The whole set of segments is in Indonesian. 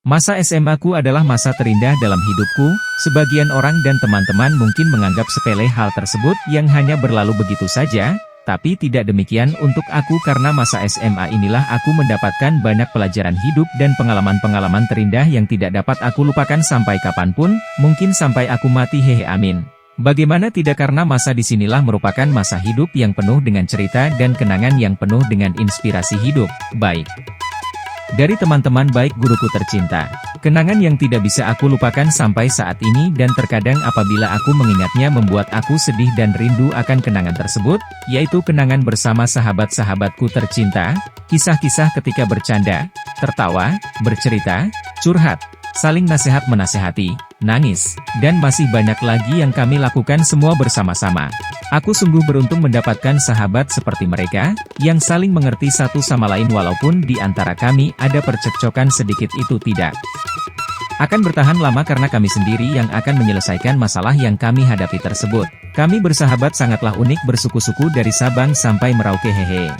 Masa SMA ku adalah masa terindah dalam hidupku. Sebagian orang dan teman-teman mungkin menganggap sepele hal tersebut yang hanya berlalu begitu saja, tapi tidak demikian untuk aku karena masa SMA inilah aku mendapatkan banyak pelajaran hidup dan pengalaman-pengalaman terindah yang tidak dapat aku lupakan sampai kapanpun, mungkin sampai aku mati hehe amin. Bagaimana tidak, karena masa disinilah merupakan masa hidup yang penuh dengan cerita dan kenangan yang penuh dengan inspirasi hidup, baik dari teman-teman baik guruku tercinta. Kenangan yang tidak bisa aku lupakan sampai saat ini dan terkadang apabila aku mengingatnya membuat aku sedih dan rindu akan kenangan tersebut, yaitu kenangan bersama sahabat-sahabatku tercinta, kisah-kisah ketika bercanda, tertawa, bercerita, curhat, saling nasihat menasehati, nangis, dan masih banyak lagi yang kami lakukan semua bersama-sama. Aku sungguh beruntung mendapatkan sahabat seperti mereka, yang saling mengerti satu sama lain walaupun di antara kami ada percekcokan sedikit, itu tidak akan bertahan lama karena kami sendiri yang akan menyelesaikan masalah yang kami hadapi tersebut. Kami bersahabat sangatlah unik, bersuku-suku dari Sabang sampai Merauke hehe.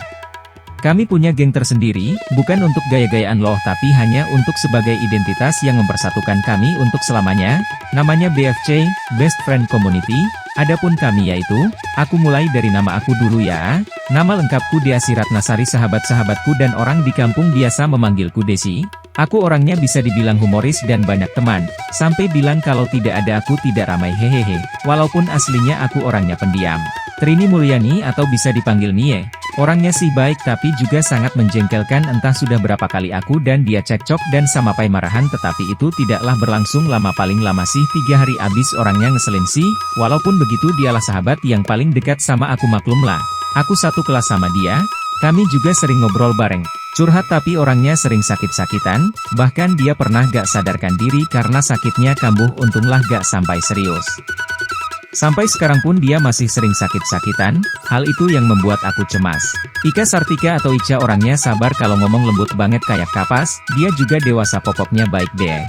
Kami punya geng tersendiri, bukan untuk gaya-gayaan loh, tapi hanya untuk sebagai identitas yang mempersatukan kami untuk selamanya. Namanya BFC, Best Friend Community. Adapun kami yaitu, aku mulai dari nama aku dulu ya. Nama lengkapku Desi Ratnasari, sahabat-sahabatku dan orang di kampung biasa memanggilku Desi. Aku orangnya bisa dibilang humoris dan banyak teman, sampai bilang kalau tidak ada aku tidak ramai hehehe. Walaupun aslinya aku orangnya pendiam. Trini Mulyani atau bisa dipanggil Nie. Orangnya sih baik tapi juga sangat menjengkelkan, entah sudah berapa kali aku dan dia cekcok dan sampai marahan, tetapi itu tidaklah berlangsung lama, paling lama sih 3 hari abis orangnya ngeselin sih. Walaupun begitu dialah sahabat yang paling dekat sama aku, maklumlah. Aku satu kelas sama dia, kami juga sering ngobrol bareng, curhat, tapi orangnya sering sakit-sakitan, bahkan dia pernah gak sadarkan diri karena sakitnya kambuh, untunglah gak sampai serius. Sampai sekarang pun dia masih sering sakit-sakitan, hal itu yang membuat aku cemas. Ika Sartika atau Ica orangnya sabar, kalau ngomong lembut banget kayak kapas, dia juga dewasa, pokoknya baik deh.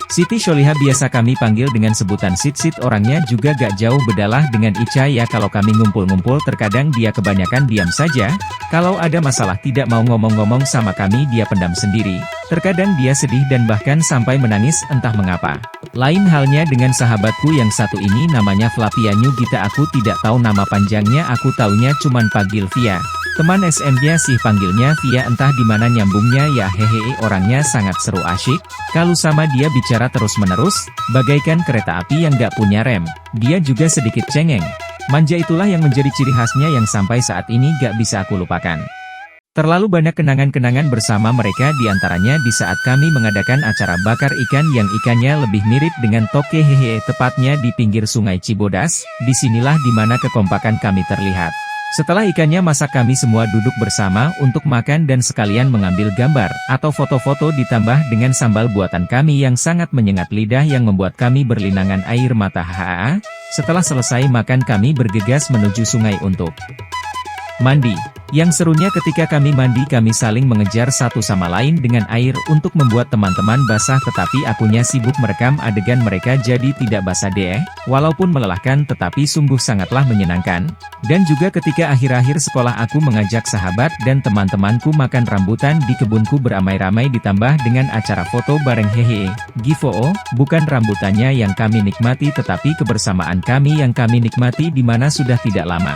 Siti Sholiha biasa kami panggil dengan sebutan Sit-Sit, orangnya juga gak jauh bedalah dengan Ica ya. Kalau kami ngumpul-ngumpul terkadang dia kebanyakan diam saja, kalau ada masalah tidak mau ngomong-ngomong sama kami, dia pendam sendiri. Terkadang dia sedih dan bahkan sampai menangis, entah mengapa. Lain halnya dengan sahabatku yang satu ini, namanya Flavia Nyugita. Aku tidak tahu nama panjangnya, aku taunya cuman panggil Via. Teman SM-nya sih panggilnya Via, entah dimana nyambungnya ya hehehe. Orangnya sangat seru, asyik. Kalau sama dia bicara terus-menerus, bagaikan kereta api yang gak punya rem. Dia juga sedikit cengeng. Manja, itulah yang menjadi ciri khasnya yang sampai saat ini gak bisa aku lupakan. Terlalu banyak kenangan-kenangan bersama mereka, diantaranya di saat kami mengadakan acara bakar ikan yang ikannya lebih mirip dengan toke hehehe, tepatnya di pinggir sungai Cibodas. Disinilah dimana kekompakan kami terlihat. Setelah ikannya masak, kami semua duduk bersama untuk makan dan sekalian mengambil gambar atau foto-foto, ditambah dengan sambal buatan kami yang sangat menyengat lidah yang membuat kami berlinangan air mata hahaha. Setelah selesai makan kami bergegas menuju sungai untuk mandi. Yang serunya ketika kami mandi, kami saling mengejar satu sama lain dengan air untuk membuat teman-teman basah, tetapi akunya sibuk merekam adegan mereka jadi tidak basah deh. Walaupun melelahkan tetapi sungguh sangatlah menyenangkan. Dan juga ketika akhir-akhir sekolah aku mengajak sahabat dan teman-temanku makan rambutan di kebunku beramai-ramai, ditambah dengan acara foto bareng hehehe. Gifoo, bukan rambutannya yang kami nikmati tetapi kebersamaan kami yang kami nikmati, dimana sudah tidak lama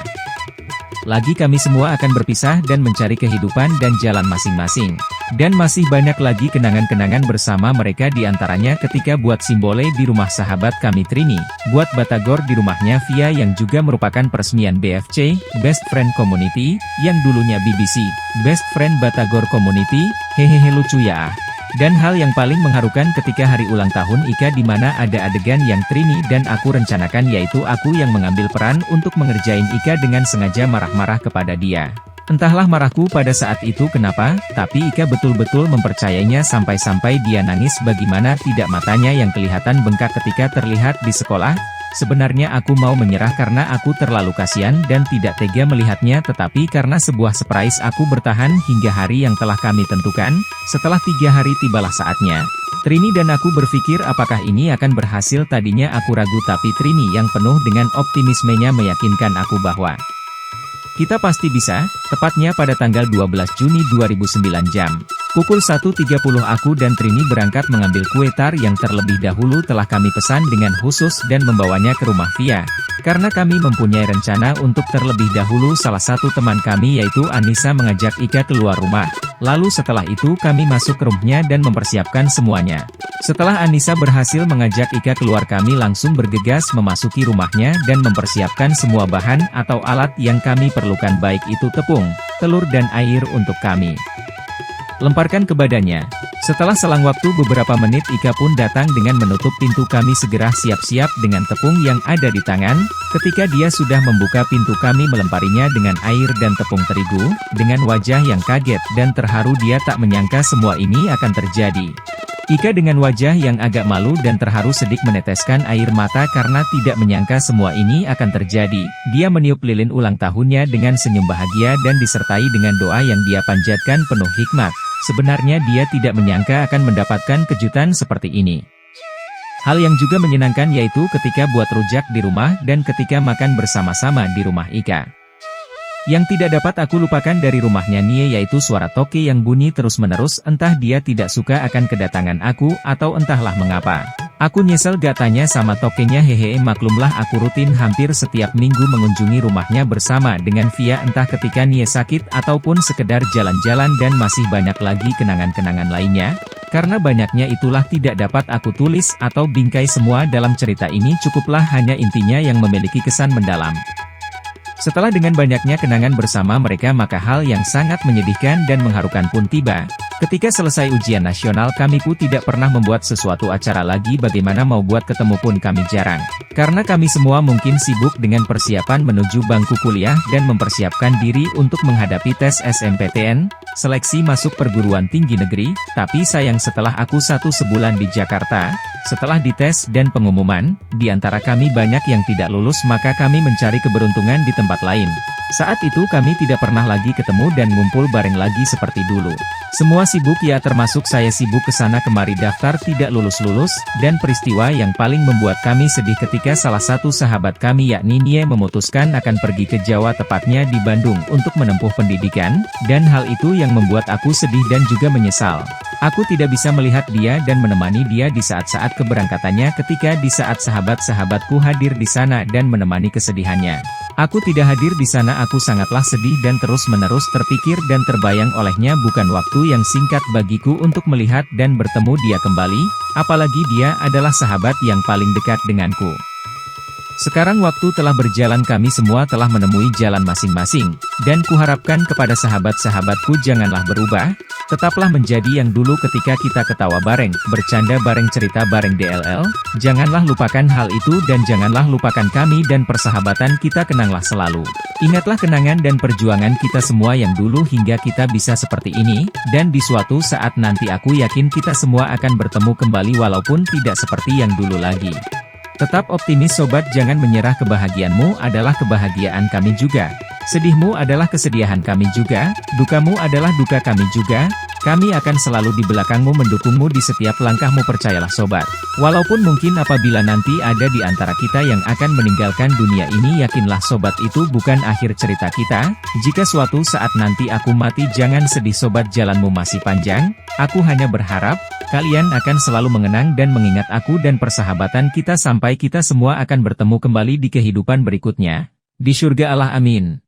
lagi kami semua akan berpisah dan mencari kehidupan dan jalan masing-masing. Dan masih banyak lagi kenangan-kenangan bersama mereka, diantaranya ketika buat simbole di rumah sahabat kami Trini, buat batagor di rumahnya Via yang juga merupakan peresmian BFC, Best Friend Community, yang dulunya BBC, Best Friend Batagor Community, hehehe lucu ya. Dan hal yang paling mengharukan ketika hari ulang tahun Ika, di mana ada adegan yang Trini dan aku rencanakan, yaitu aku yang mengambil peran untuk mengerjain Ika dengan sengaja marah-marah kepada dia. Entahlah marahku pada saat itu kenapa, tapi Ika betul-betul mempercayainya sampai-sampai dia nangis. Bagaimana tidak, matanya yang kelihatan bengkak ketika terlihat di sekolah. Sebenarnya aku mau menyerah karena aku terlalu kasihan dan tidak tega melihatnya, tetapi karena sebuah surprise aku bertahan hingga hari yang telah kami tentukan. Setelah 3 hari tibalah saatnya. Trini dan aku berpikir apakah ini akan berhasil. Tadinya aku ragu, tapi Trini yang penuh dengan optimismenya meyakinkan aku bahwa kita pasti bisa. Tepatnya pada tanggal 12 Juni 2009 jam Pukul 1.30 aku dan Trini berangkat mengambil kue tar yang terlebih dahulu telah kami pesan dengan khusus dan membawanya ke rumah Via. Karena kami mempunyai rencana untuk terlebih dahulu salah satu teman kami yaitu Anissa mengajak Ika keluar rumah. Lalu setelah itu kami masuk ke rumahnya dan mempersiapkan semuanya. Setelah Anissa berhasil mengajak Ika keluar kami langsung bergegas memasuki rumahnya dan mempersiapkan semua bahan atau alat yang kami perlukan baik itu tepung, telur dan air untuk kami lemparkan ke badannya. Setelah selang waktu beberapa menit Ika pun datang dengan menutup pintu kami segera siap-siap dengan tepung yang ada di tangan. Ketika dia sudah membuka pintu kami melemparinya dengan air dan tepung terigu, dengan wajah yang kaget dan terharu dia tak menyangka semua ini akan terjadi. Ika dengan wajah yang agak malu dan terharu sedikit meneteskan air mata karena tidak menyangka semua ini akan terjadi. Dia meniup lilin ulang tahunnya dengan senyum bahagia dan disertai dengan doa yang dia panjatkan penuh hikmat. Sebenarnya dia tidak menyangka akan mendapatkan kejutan seperti ini. Hal yang juga menyenangkan yaitu ketika buat rujak di rumah dan ketika makan bersama-sama di rumah Ika. Yang tidak dapat aku lupakan dari rumahnya Nie yaitu suara toke yang bunyi terus-menerus, entah dia tidak suka akan kedatangan aku atau entahlah mengapa. Aku nyesel gak tanya sama tokenya. Hehehe, maklumlah aku rutin hampir setiap minggu mengunjungi rumahnya bersama dengan Via, entah ketika Nie sakit ataupun sekedar jalan-jalan dan masih banyak lagi kenangan-kenangan lainnya. Karena banyaknya itulah tidak dapat aku tulis atau bingkai semua dalam cerita ini, cukuplah hanya intinya yang memiliki kesan mendalam. Setelah dengan banyaknya kenangan bersama mereka maka hal yang sangat menyedihkan dan mengharukan pun tiba. Ketika selesai ujian nasional kami pun tidak pernah membuat sesuatu acara lagi, bagaimana mau buat ketemu pun kami jarang. Karena kami semua mungkin sibuk dengan persiapan menuju bangku kuliah dan mempersiapkan diri untuk menghadapi tes SNMPTN, seleksi masuk perguruan tinggi negeri, tapi sayang setelah aku 1 sebulan di Jakarta, setelah dites dan pengumuman, di antara kami banyak yang tidak lulus maka kami mencari keberuntungan di tempat lain. Saat itu kami tidak pernah lagi ketemu dan ngumpul bareng lagi seperti dulu. Semua sibuk ya, termasuk saya sibuk kesana kemari daftar tidak lulus-lulus, dan peristiwa yang paling membuat kami sedih ketika salah satu sahabat kami yakni Nie memutuskan akan pergi ke Jawa, tepatnya di Bandung untuk menempuh pendidikan, dan hal itu yang membuat aku sedih dan juga menyesal. Aku tidak bisa melihat dia dan menemani dia di saat-saat keberangkatannya ketika di saat sahabat-sahabatku hadir di sana dan menemani kesedihannya. Aku tidak hadir di sana, aku sangatlah sedih dan terus-menerus terpikir dan terbayang olehnya. Bukan waktu yang singkat bagiku untuk melihat dan bertemu dia kembali, apalagi dia adalah sahabat yang paling dekat denganku. Sekarang waktu telah berjalan, kami semua telah menemui jalan masing-masing, dan kuharapkan kepada sahabat-sahabatku janganlah berubah, tetaplah menjadi yang dulu ketika kita ketawa bareng, bercanda bareng, cerita bareng DLL, janganlah lupakan hal itu dan janganlah lupakan kami dan persahabatan kita, kenanglah selalu. Ingatlah kenangan dan perjuangan kita semua yang dulu hingga kita bisa seperti ini, dan di suatu saat nanti aku yakin kita semua akan bertemu kembali walaupun tidak seperti yang dulu lagi. Tetap optimis sobat, jangan menyerah, kebahagiaanmu adalah kebahagiaan kami juga. Sedihmu adalah kesedihan kami juga, dukamu adalah duka kami juga. Kami akan selalu di belakangmu mendukungmu di setiap langkahmu, percayalah sobat. Walaupun mungkin apabila nanti ada di antara kita yang akan meninggalkan dunia ini, yakinlah sobat itu bukan akhir cerita kita. Jika suatu saat nanti aku mati, jangan sedih sobat, jalanmu masih panjang. Aku hanya berharap kalian akan selalu mengenang dan mengingat aku dan persahabatan kita sampai kita semua akan bertemu kembali di kehidupan berikutnya. Di surga Allah, amin.